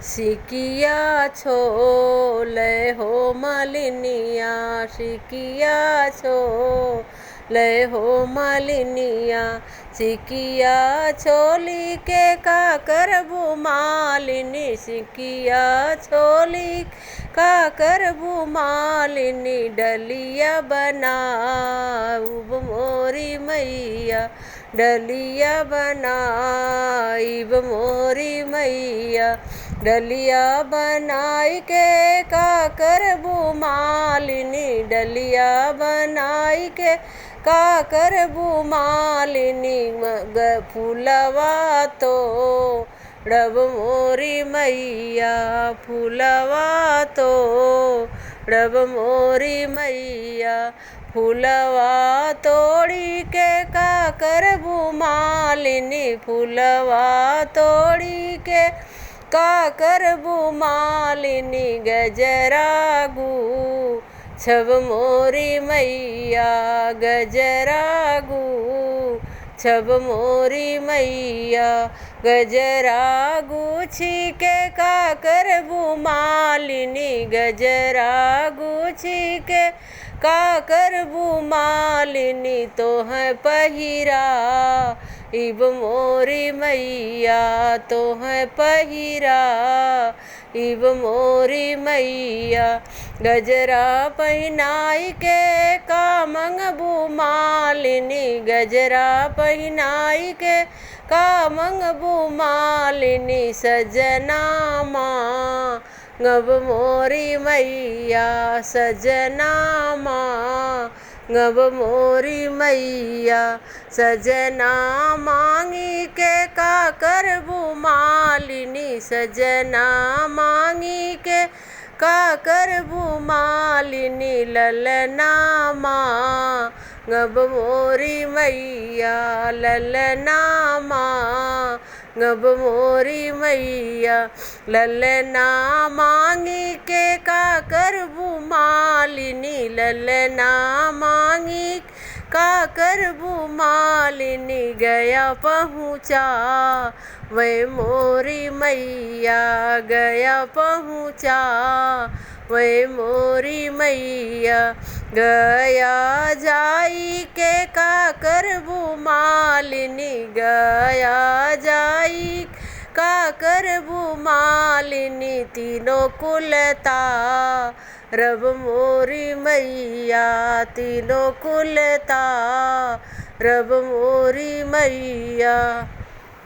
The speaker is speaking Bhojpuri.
सिकिया छोले हो मलिनिया, सिकिया छोले हो मलिनिया। सिकिया छोली के का करबू मालिनी, सिकिया छोली का करबू मालिनी। डलिया बनाऊब मोरी मैया, डलिया बनाईब मोरी मैया। डलिया बनाई के का करबू मालिनी, डलिया बनाई के का करबू मालिनी। फूलवा तो रब मोरी मैया, फूलवा तो रब मोरी मैया। फूलवा तोड़ी के का करबू मालिनी, फूलवा तोड़ी के का करबू मालिनी। गजरागू छब मोरी मैया, गजरागू छब मोरी मैया। गजरागू छीके का करबू मालिनी, गजरागू छीके का करबू मालिनी। तो है पहिरा इब मोरी मैया, तो है पहिरा इब मोरी मैया। गजरा पहनाई के का मंगबू मालिनी, गजरा पहनाई के का मंगबू मालिनी। सजना मांगब मोरी मैया, सजना मांगब मोरी मैया। सजना मांगी के का करबू मालिनी, सजना मांगी के का करबू मालिनी। ललना मांगब मोरी मैया, ललना मांगब मोरी मैया। ललना मांगी के का करबू मालिनी, ललना मांगी का करबू मालिनी। गया पहुँचा वे मोरी मैया, गया पहुँचा वे मोरी मैया। गया जाई के का करबू मालिनी, गया जाई का करबू मालिनी। तीनों कुलता रब मोरी मैया, तीनों कुलता रब मोरी मैया।